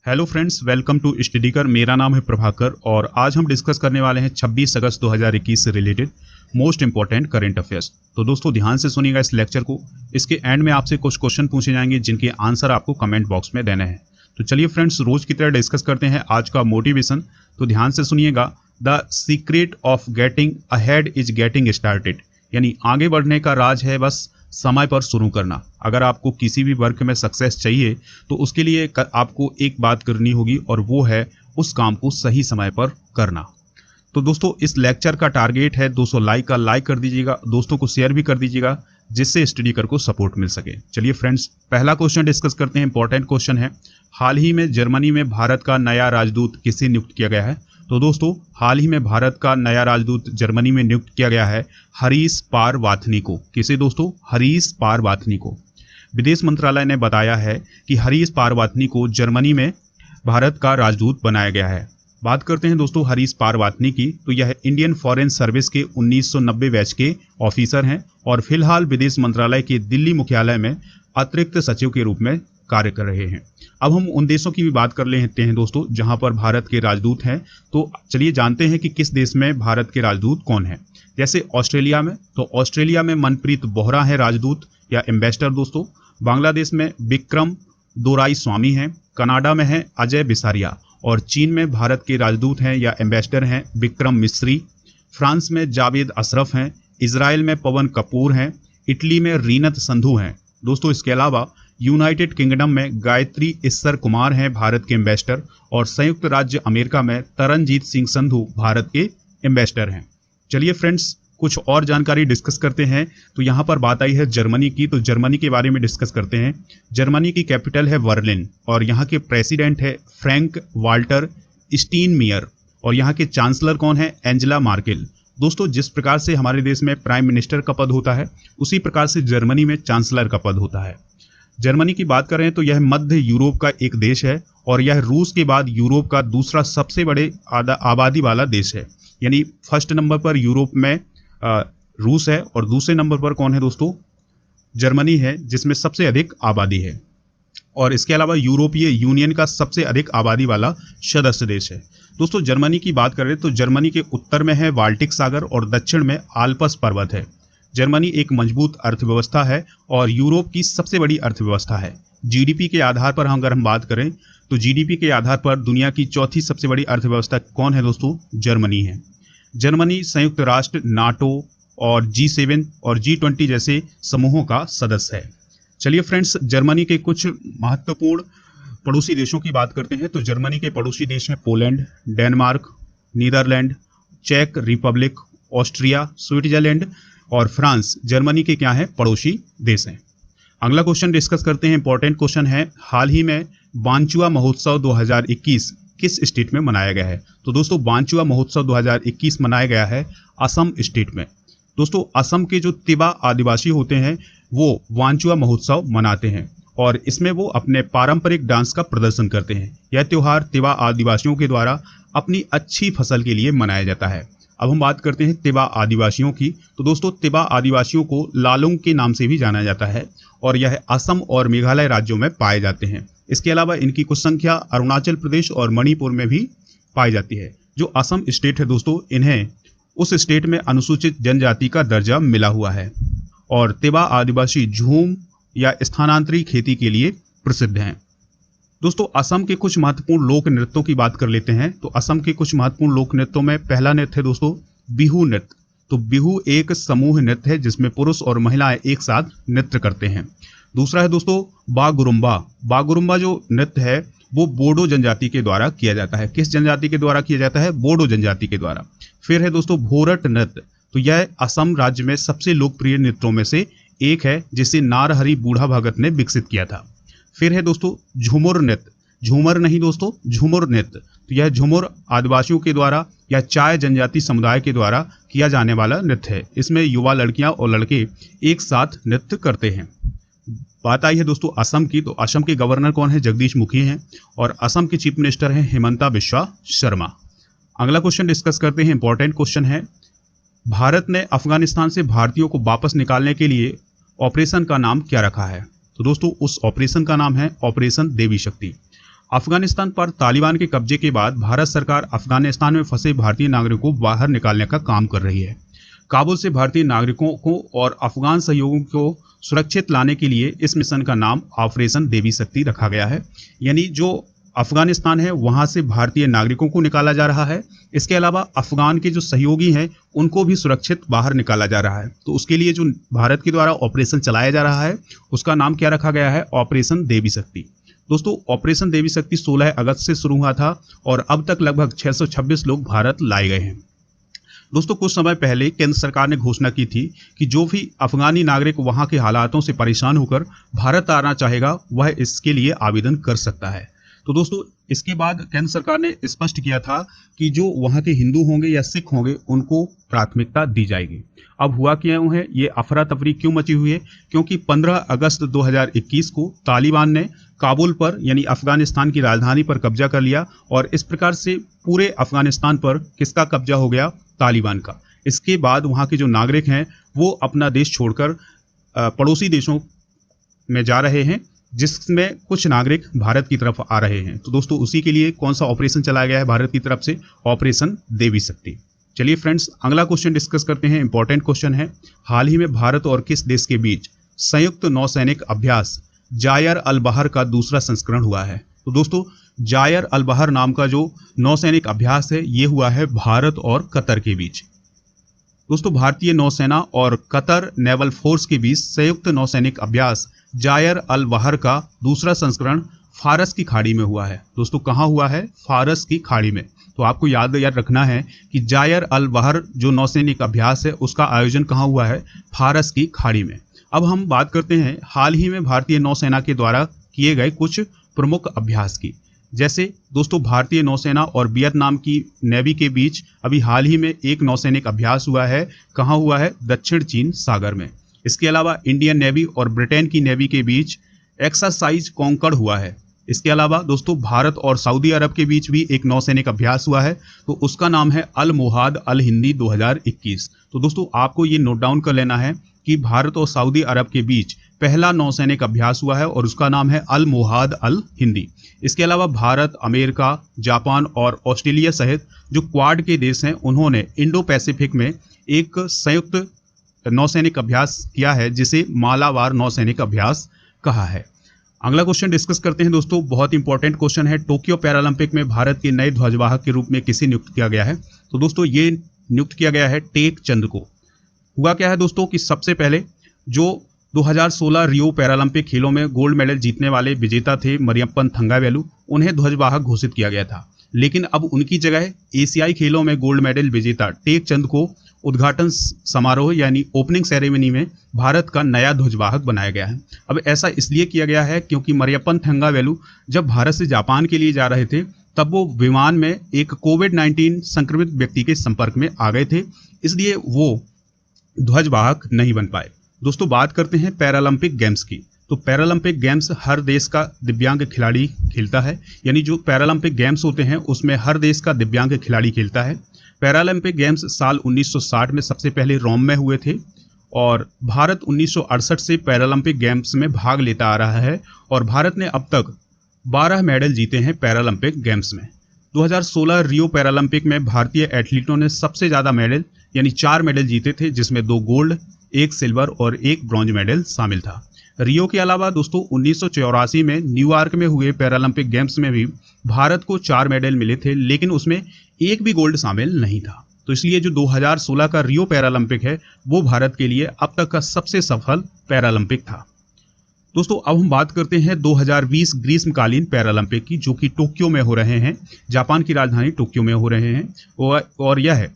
Hello friends, welcome to Studykar. मेरा नाम है प्रभाकर और आज हम डिस्कस करने वाले हैं 26 अगस्त 2021 से related most important current affairs. तो दोस्तों ध्यान से सुनिएगा इस लेक्चर को। इसके एंड में आपसे कुछ क्वेश्चन पूछे जाएंगे जिनके आंसर आपको कमेंट बॉक्स में देने हैं। तो चलिए फ्रेंड्स, रोज की तरह डिस्कस करते हैं आज का मोटिवेशन। तो ध्यान से सुनिएगा। The secret of getting ahead is getting started, यानी आगे बढ़ने का राज है बस समय पर शुरू करना। अगर आपको किसी भी वर्क में सक्सेस चाहिए तो उसके लिए आपको एक बात करनी होगी और वो है उस काम को सही समय पर करना। तो दोस्तों इस लेक्चर का टारगेट है 200 लाइक का। लाइक कर दीजिएगा, दोस्तों को शेयर भी कर दीजिएगा जिससे स्टडीकर को सपोर्ट मिल सके। चलिए फ्रेंड्स, पहला क्वेश्चन डिस्कस करते हैं। इंपॉर्टेंट क्वेश्चन है, हाल ही में जर्मनी में भारत का नया राजदूत किसे नियुक्त किया गया है? तो दोस्तों हाल ही में भारत का नया राजदूत जर्मनी में नियुक्त किया गया है हरीश पारवाथनी को। किसे दोस्तों? हरीश पारवाथनी को। विदेश मंत्रालय ने बताया है कि हरीश पारवाथनी को जर्मनी में भारत का राजदूत बनाया गया है। बात करते हैं दोस्तों हरीश पारवाथनी की, तो यह इंडियन फॉरेन सर्विस के 1990 बैच के ऑफिसर हैं और फिलहाल विदेश मंत्रालय के दिल्ली मुख्यालय में अतिरिक्त सचिव के रूप में कार्य कर रहे हैं। अब हम उन देशों की भी बात कर लेते हैं दोस्तों जहां पर भारत के राजदूत हैं। तो चलिए जानते हैं कि किस देश में भारत के राजदूत कौन है। जैसे ऑस्ट्रेलिया में, तो ऑस्ट्रेलिया में मनप्रीत बोहरा है राजदूत या एम्बेसडर दोस्तों। बांग्लादेश में विक्रम दोराई स्वामी हैं। कनाडा में है अजय बिसारिया और चीन में भारत के राजदूत हैं या एम्बेसडर हैं विक्रम मिस्री। फ्रांस में जावेद अशरफ हैं। इजराइल में पवन कपूर हैं। इटली में रीनत संधू हैं दोस्तों। इसके अलावा यूनाइटेड किंगडम में गायत्री इस्सर कुमार हैं भारत के एम्बेसडर और संयुक्त राज्य अमेरिका में तरनजीत सिंह संधू भारत के एम्बेसडर हैं। चलिए फ्रेंड्स, कुछ और जानकारी डिस्कस करते हैं। तो यहाँ पर बात आई है जर्मनी की, तो जर्मनी के बारे में डिस्कस करते हैं। जर्मनी की कैपिटल है बर्लिन और यहाँ के प्रेसिडेंट है फ्रैंक वाल्टर स्टीनमियर और यहाँ के चांसलर कौन है? Angela Merkel. दोस्तों जिस प्रकार से हमारे देश में प्राइम मिनिस्टर का पद होता है उसी प्रकार से जर्मनी में चांसलर का पद होता है। जर्मनी की बात करें तो यह मध्य यूरोप का एक देश है और यह रूस के बाद यूरोप का दूसरा सबसे बड़े आबादी वाला देश है। यानी फर्स्ट नंबर पर यूरोप में रूस है और दूसरे नंबर पर कौन है दोस्तों? जर्मनी है जिसमें सबसे अधिक आबादी है। और इसके अलावा यूरोपीय यूनियन का सबसे अधिक आबादी वाला सदस्य देश है। दोस्तों जर्मनी की बात करें तो जर्मनी के उत्तर में है बाल्टिक सागर और दक्षिण में आल्प्स पर्वत है। जर्मनी एक मजबूत अर्थव्यवस्था है और यूरोप की सबसे बड़ी अर्थव्यवस्था है। जीडीपी के आधार पर अगर हम बात करें तो जीडीपी के आधार पर दुनिया की चौथी सबसे बड़ी अर्थव्यवस्था कौन है दोस्तों? जर्मनी है। जर्मनी संयुक्त राष्ट्र, नाटो और G7 और G20 जैसे समूहों का सदस्य है। चलिए फ्रेंड्स, जर्मनी के कुछ महत्वपूर्ण पड़ोसी देशों की बात करते हैं। तो जर्मनी के पड़ोसी देश हैं पोलैंड, डेनमार्क, नीदरलैंड, चेक रिपब्लिक, ऑस्ट्रिया, स्विट्जरलैंड और फ्रांस जर्मनी के क्या है? पड़ोसी देश हैं। अगला क्वेश्चन डिस्कस करते हैं। इंपॉर्टेंट क्वेश्चन है, हाल ही में बांचुआ महोत्सव 2021 किस स्टेट में मनाया गया है? तो दोस्तों बांचुआ महोत्सव 2021 मनाया गया है असम स्टेट में। दोस्तों असम के जो तिवा आदिवासी होते हैं वो वांचुआ महोत्सव मनाते हैं और इसमें वो अपने पारंपरिक डांस का प्रदर्शन करते हैं। यह त्यौहार तिवा आदिवासियों के द्वारा अपनी अच्छी फसल के लिए मनाया जाता है। अब हम बात करते हैं तिवा आदिवासियों की। तो दोस्तों तिवा आदिवासियों को लालुंग के नाम से भी जाना जाता है और यह असम और मेघालय राज्यों में पाए जाते हैं। इसके अलावा इनकी कुछ संख्या अरुणाचल प्रदेश और मणिपुर में भी पाई जाती है। जो असम स्टेट है दोस्तों, इन्हें उस स्टेट में अनुसूचित जनजाति का दर्जा मिला हुआ है और तिवा आदिवासी झूम या स्थानांतरी खेती के लिए प्रसिद्ध हैं। दोस्तों असम के कुछ महत्वपूर्ण लोक नृत्यों की बात कर लेते हैं। तो असम के कुछ महत्वपूर्ण लोक नृत्यों में पहला नृत्य है दोस्तों बिहू नृत्य। तो बिहू एक समूह नृत्य है जिसमें पुरुष और महिलाएं एक साथ नृत्य करते हैं। दूसरा है दोस्तों बागुरुम्बा। बागुरुम्बा जो नृत्य है वो बोडो जनजाति के द्वारा किया जाता है। किस जनजाति के द्वारा किया जाता है? बोडो जनजाति के द्वारा। फिर है दोस्तों भोरट नृत्य। तो यह असम राज्य में सबसे लोकप्रिय नृत्यों में से एक है जिसे नारहरी बूढ़ा भगत ने विकसित किया था। फिर है दोस्तों झूमुर नृत्य। झूमर नहीं दोस्तों, झूमुर नृत्य। तो यह झूमुर आदिवासियों के द्वारा या चाय जनजाति समुदाय के द्वारा किया जाने वाला नृत्य है। इसमें युवा लड़कियां और लड़के एक साथ नृत्य करते हैं। बात आई है दोस्तों असम की। तो असम के गवर्नर कौन है? जगदीश मुखी हैं और असम के चीफ मिनिस्टर हैं हिमंता बिस्वा शर्मा। अगला क्वेश्चन डिस्कस करते हैं। इंपॉर्टेंट क्वेश्चन है, भारत ने अफगानिस्तान से भारतीयों को वापस निकालने के लिए ऑपरेशन का नाम क्या रखा है? तो दोस्तों उस ऑपरेशन का नाम है ऑपरेशन देवी शक्ति। अफगानिस्तान पर तालिबान के कब्जे के बाद भारत सरकार अफगानिस्तान में फंसे भारतीय नागरिकों को बाहर निकालने का काम कर रही है। काबुल से भारतीय नागरिकों को और अफगान सहयोगियों को सुरक्षित लाने के लिए इस मिशन का नाम ऑपरेशन देवी शक्ति रखा गया है। यानी जो अफगानिस्तान है वहां से भारतीय नागरिकों को निकाला जा रहा है। इसके अलावा अफगान के जो सहयोगी हैं उनको भी सुरक्षित बाहर निकाला जा रहा है। तो उसके लिए जो भारत के द्वारा ऑपरेशन चलाया जा रहा है उसका नाम क्या रखा गया है? ऑपरेशन देवी शक्ति। दोस्तों, ऑपरेशन देवी शक्ति 16 अगस्त से शुरू हुआ था और अब तक लगभग 626 लोग भारत लाए गए हैं। दोस्तों, कुछ समय पहले केंद्र सरकार ने घोषणा की थी कि जो भी अफगानी नागरिक वहां के हालातों से परेशान होकर भारत आना चाहेगा वह इसके लिए आवेदन कर सकता है। तो दोस्तों, इसके बाद केंद्र सरकार ने स्पष्ट किया था कि जो वहां के हिंदू होंगे या सिख होंगे उनको प्राथमिकता दी जाएगी। अब हुआ क्यों है ये अफरा तफरी क्यों मची हुई है? क्योंकि 15 अगस्त 2021 को तालिबान ने काबुल पर यानी अफगानिस्तान की राजधानी पर कब्जा कर लिया और इस प्रकार से पूरे अफगानिस्तान पर किसका कब्जा हो गया? तालिबान का। इसके बाद वहां के जो नागरिक हैं वो अपना देश छोड़कर पड़ोसी देशों में जा रहे हैं, जिसमें कुछ नागरिक भारत की तरफ आ रहे हैं। तो दोस्तों, उसी के लिए कौन सा ऑपरेशन चलाया गया है भारत की तरफ से? ऑपरेशन देवी शक्ति। चलिए फ्रेंड्स, अगला क्वेश्चन डिस्कस करते हैं। इंपॉर्टेंट क्वेश्चन है, हाल ही में भारत और किस देश के बीच संयुक्त नौसैनिक अभ्यास जायर अल बहर का दूसरा संस्करण हुआ है? तो दोस्तों, जायर अल बहर नाम का जो नौसैनिक अभ्यास है ये हुआ है भारत और कतर के बीच। दोस्तों, भारतीय नौसेना और कतर नेवल फोर्स के बीच संयुक्त नौसैनिक अभ्यास जायर अल बहर का दूसरा संस्करण फारस की खाड़ी में हुआ है। दोस्तों, कहाँ हुआ है? फारस की खाड़ी में। तो आपको याद रखना है कि जायर अल बहर जो नौसैनिक अभ्यास है उसका आयोजन कहाँ हुआ है? फारस की खाड़ी में। अब हम बात करते हैं हाल ही में भारतीय नौसेना के द्वारा किए गए कुछ प्रमुख अभ्यास की। जैसे दोस्तों, भारतीय नौसेना और वियतनाम की नेवी के बीच अभी हाल ही में एक नौसैनिक अभ्यास हुआ है। कहाँ हुआ है? दक्षिण चीन सागर में। इसके अलावा इंडियन नेवी और ब्रिटेन की नेवी के बीच एक्सरसाइज कॉन्कर्ड हुआ है। इसके अलावा दोस्तों, भारत और सऊदी अरब के बीच भी एक नौसैनिक अभ्यास हुआ है, तो उसका नाम है अल मोहाद अल हिंदी 2021। तो दोस्तों, आपको ये नोट डाउन कर लेना है कि भारत और सऊदी अरब के बीच पहला नौसैनिक अभ्यास हुआ है और उसका नाम है अल मोहाद अल हिंदी। इसके अलावा भारत, अमेरिका, जापान और ऑस्ट्रेलिया सहित जो क्वाड के देश हैं उन्होंने इंडो पैसिफिक में एक संयुक्त नौसैनिक अभ्यास किया है जिसे मालाबार नौसैनिक अभ्यास कहा है। अगला क्वेश्चन डिस्कस करते हैं दोस्तों, बहुत इंपॉर्टेंट क्वेश्चन है। टोक्यो पैरालंपिक में भारत के नए ध्वजवाहक के रूप में किसे नियुक्त किया गया है? तो दोस्तों, ये नियुक्त किया गया है टेक चंद को। हुआ क्या है दोस्तों कि सबसे पहले जो 2016 रियो पैरालंपिक खेलों में गोल्ड मेडल जीतने वाले विजेता थे मरियप्पन थंगावेलु, उन्हें ध्वजवाहक घोषित किया गया था। लेकिन अब उनकी जगह एशियाई खेलों में गोल्ड मेडल विजेता टेक चंद को उद्घाटन समारोह यानी ओपनिंग सेरेमनी में भारत का नया ध्वजवाहक बनाया गया है। अब ऐसा इसलिए किया गया है क्योंकि मरियप्पन थंगावेलु जब भारत से जापान के लिए जा रहे थे तब वो विमान में एक कोविड-19 संक्रमित व्यक्ति के संपर्क में आ गए थे, इसलिए वो ध्वजवाहक नहीं बन पाए। दोस्तों, बात करते हैं पैरालंपिक गेम्स की। तो पैरालंपिक गेम्स हर देश का दिव्यांग खिलाड़ी खेलता है, यानी जो पैरालंपिक गेम्स होते हैं उसमें हर देश का दिव्यांग खिलाड़ी खेलता है। पैरालंपिक गेम्स साल 1960 में सबसे पहले रोम में हुए थे और भारत 1968 से पैरालंपिक गेम्स में भाग लेता आ रहा है और भारत ने अब तक 12 मेडल जीते हैं पैरालंपिक गेम्स में। 2016 रियो पैरालंपिक में भारतीय एथलीटों ने सबसे ज़्यादा मेडल यानी 4 मेडल जीते थे, जिसमें 2 गोल्ड, 1 सिल्वर और 1 ब्रॉन्ज मेडल शामिल था। रियो के अलावा दोस्तों 1984 में न्यूयॉर्क में हुए पैरालंपिक गेम्स में भी भारत को 4 मेडल मिले थे, लेकिन उसमें एक भी गोल्ड शामिल नहीं था। तो इसलिए जो 2016 का रियो पैरालंपिक है वो भारत के लिए अब तक का सबसे सफल पैरालंपिक था। दोस्तों, अब हम बात करते हैं 2020 ग्रीष्मकालीन पैरालंपिक की, जो कि टोक्यो में हो रहे हैं, जापान की राजधानी टोक्यो में हो रहे हैं और यह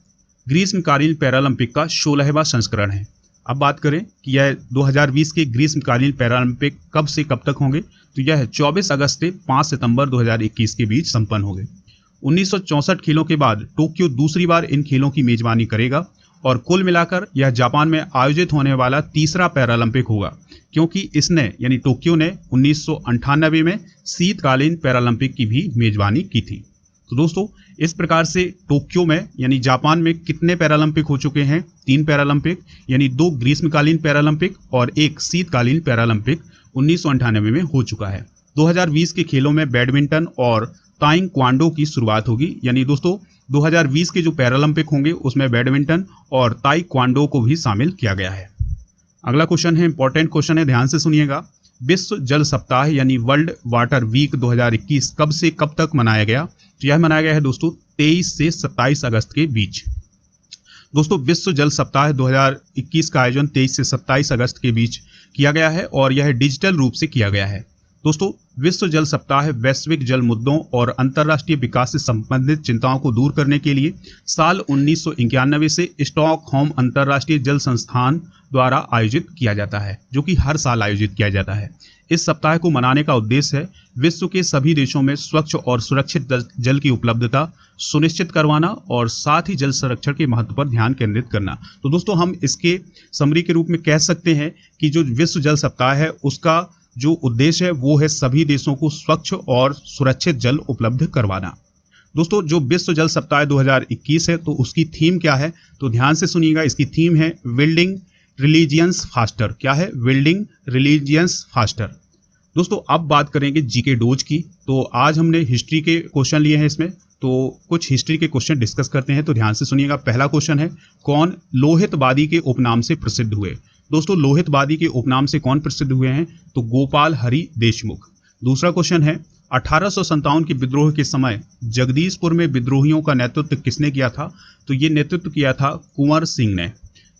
ग्रीष्मकालीन पैरालंपिक का 16वां संस्करण है। अब बात करें कि यह 2020 के ग्रीष्मकालीन पैरालंपिक कब से कब तक होंगे, तो यह 24 अगस्त से 5 सितंबर 2021 के बीच संपन्न होंगे। 1964 खेलों के बाद टोक्यो दूसरी बार इन खेलों की मेजबानी करेगा और कुल मिलाकर यह जापान में आयोजित होने वाला तीसरा पैरालंपिक होगा, क्योंकि इसने यानी टोक्यो ने 1998 में शीतकालीन पैरालंपिक की भी मेजबानी की थी। तो दोस्तों, इस प्रकार से टोक्यो में यानी जापान में कितने पैरालंपिक हो चुके हैं? 3 पैरालंपिक, यानी 2 ग्रीष्मकालीन पैरालंपिक और 1 शीतकालीन पैरालंपिक 1998 में हो चुका है। 2020 के खेलों में बैडमिंटन और ताइक्वांडो की शुरुआत होगी। यानी दोस्तों 2020 के जो पैरालंपिक होंगे उसमें बैडमिंटन और ताइक्वांडो को भी शामिल किया गया है। अगला क्वेश्चन है, इंपॉर्टेंट क्वेश्चन है, ध्यान से सुनिएगा। विश्व जल सप्ताह यानी वर्ल्ड वाटर वीक 2021 कब से कब तक मनाया गया? तो यह मनाया गया है दोस्तों 23 से 27 अगस्त के बीच। दोस्तों विश्व जल सप्ताह 2021 का आयोजन 23 से 27 अगस्त के बीच किया गया है और यह डिजिटल रूप से किया गया है। दोस्तों विश्व जल सप्ताह वैश्विक जल मुद्दों और अंतर्राष्ट्रीय विकास से संबंधित चिंताओं को दूर करने के लिए साल 1991 से स्टॉकहोम अंतर्राष्ट्रीय जल संस्थान द्वारा आयोजित किया जाता है, जो कि हर साल आयोजित किया जाता है। इस सप्ताह को मनाने का उद्देश्य है विश्व के सभी देशों में स्वच्छ और सुरक्षित जल की उपलब्धता सुनिश्चित करवाना और साथ ही जल संरक्षण के महत्व पर ध्यान केंद्रित करना। तो दोस्तों हम इसके समरी के रूप में कह सकते हैं कि जो विश्व जल सप्ताह है उसका जो उद्देश्य है वो है सभी देशों को स्वच्छ और सुरक्षित जल उपलब्ध करवाना। दोस्तों जो विश्व जल सप्ताह 2021 है तो उसकी थीम क्या है? तो ध्यान से सुनिएगा, इसकी थीम है बिल्डिंग रिलीजियंस फास्टर। क्या है? Building religions faster. दोस्तों अब बात करेंगे जीके डोज की। तो आज हमने हिस्ट्री के क्वेश्चन लिए हैं इसमें, तो कुछ हिस्ट्री के क्वेश्चन डिस्कस करते हैं। तो ध्यान से सुनिएगा, पहला क्वेश्चन है, कौन लोहितवादी के उपनाम से प्रसिद्ध हुए? दोस्तों लोहितवादी के उपनाम से कौन प्रसिद्ध हुए हैं? तो गोपाल हरि देशमुख। दूसरा क्वेश्चन है, 1857 के विद्रोह के समय जगदीशपुर में विद्रोहियों का नेतृत्व किसने किया था? तो ये नेतृत्व किया था कुंवर सिंह ने।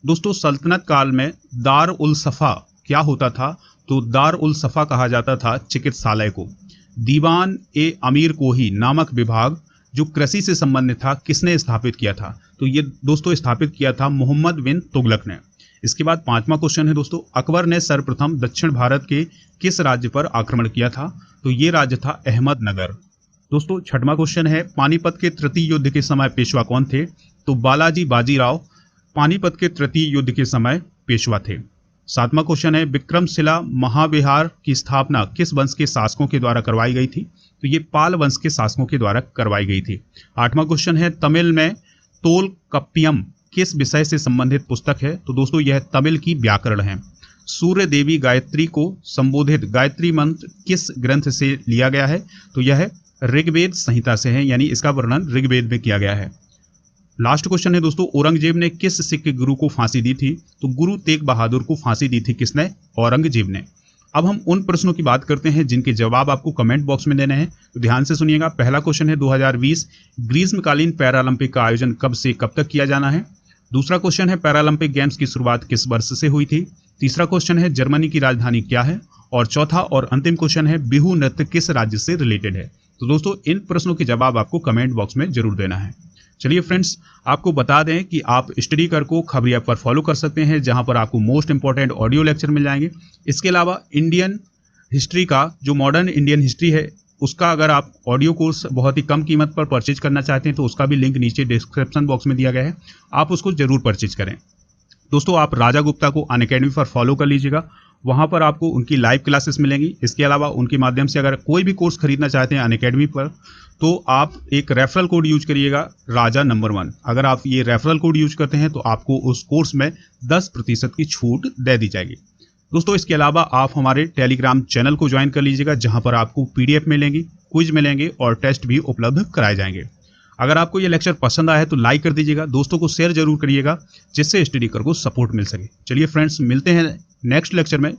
दोस्तों सल्तनत काल में दार उल सफा क्या होता था? तो दार उल सफा कहा जाता था चिकित्सालय को। दीवान ए अमीर कोही नामक विभाग जो कृषि से संबंधित था किसने स्थापित किया था? तो ये दोस्तों स्थापित किया था मोहम्मद बिन तुगलक ने। इसके बाद पांचवा क्वेश्चन है दोस्तों, अकबर ने सर्वप्रथम दक्षिण भारत के किस राज्य पर आक्रमण किया था? तो ये राज्य था अहमदनगर। दोस्तों छठवां क्वेश्चन है, पानीपत के तृतीय युद्ध के समय पेशवा कौन थे? तो बालाजी बाजीराव पानीपत के तृतीय युद्ध के समय पेशवा थे। सातवां क्वेश्चन है, विक्रमशिला महाविहार की स्थापना किस वंश के शासकों के द्वारा करवाई गई थी? तो ये पाल वंश के शासकों के द्वारा करवाई गई थी। आठवां क्वेश्चन है, तमिल में तोलकप्पियम किस विषय से संबंधित पुस्तक है? तो दोस्तों यह तमिल की व्याकरण है। सूर्य देवी गायत्री को संबोधित गायत्री मंत्र किस ग्रंथ से लिया गया है? तो यह ऋग्वेद संहिता से है, यानी इसका वर्णन ऋग्वेद में किया गया है। लास्ट क्वेश्चन है दोस्तों, औरंगजेब ने किस सिख गुरु को फांसी दी थी? तो गुरु तेग बहादुर को फांसी दी थी किसने? औरंगजेब ने। अब हम उन प्रश्नों की बात करते हैं जिनके जवाब आपको कमेंट बॉक्स में देने हैं। तो ध्यान से सुनिएगा, पहला क्वेश्चन है 2020 ग्रीष्मकालीन पैरालंपिक का आयोजन कब से कब तक किया जाना है? दूसरा क्वेश्चन है, पैरालंपिक गेम्स की शुरुआत किस वर्ष से हुई थी? तीसरा क्वेश्चन है, जर्मनी की राजधानी क्या है? और चौथा और अंतिम क्वेश्चन है, बिहू नृत्य किस राज्य से रिलेटेड है? तो दोस्तों इन प्रश्नों के जवाब आपको कमेंट बॉक्स में जरूर देना है। चलिए फ्रेंड्स, आपको बता दें कि आप स्टडी कर को खबरी ऐप पर फॉलो कर सकते हैं, जहां पर आपको मोस्ट इंपॉर्टेंट ऑडियो लेक्चर मिल जाएंगे। इसके अलावा इंडियन हिस्ट्री का जो मॉडर्न इंडियन हिस्ट्री है उसका अगर आप ऑडियो कोर्स बहुत ही कम कीमत पर परचेज करना चाहते हैं तो उसका भी लिंक नीचे डिस्क्रिप्शन बॉक्स में दिया गया है, आप उसको जरूर परचेज करें। दोस्तों आप राजा गुप्ता को अनअकैडमी पर फॉलो कर लीजिएगा, वहाँ पर आपको उनकी लाइव क्लासेस मिलेंगी। इसके अलावा उनके माध्यम से अगर कोई भी कोर्स खरीदना चाहते हैं अनअकैडमी पर तो आप एक रेफरल कोड यूज करिएगा, राजा नंबर 1। अगर आप ये रेफरल कोड यूज करते हैं तो आपको उस कोर्स में 10% की छूट दे दी जाएगी। दोस्तों इसके अलावा आप हमारे टेलीग्राम चैनल को ज्वाइन कर लीजिएगा, जहां पर आपको PDF मिलेंगी, क्विज मिलेंगे और टेस्ट भी उपलब्ध कराए जाएंगे। अगर आपको ये लेक्चर पसंद आया है तो लाइक कर दीजिएगा, दोस्तों को शेयर जरूर करिएगा, जिससे स्टडी कर को सपोर्ट मिल सके। चलिए फ्रेंड्स, मिलते हैं नेक्स्ट लेक्चर में।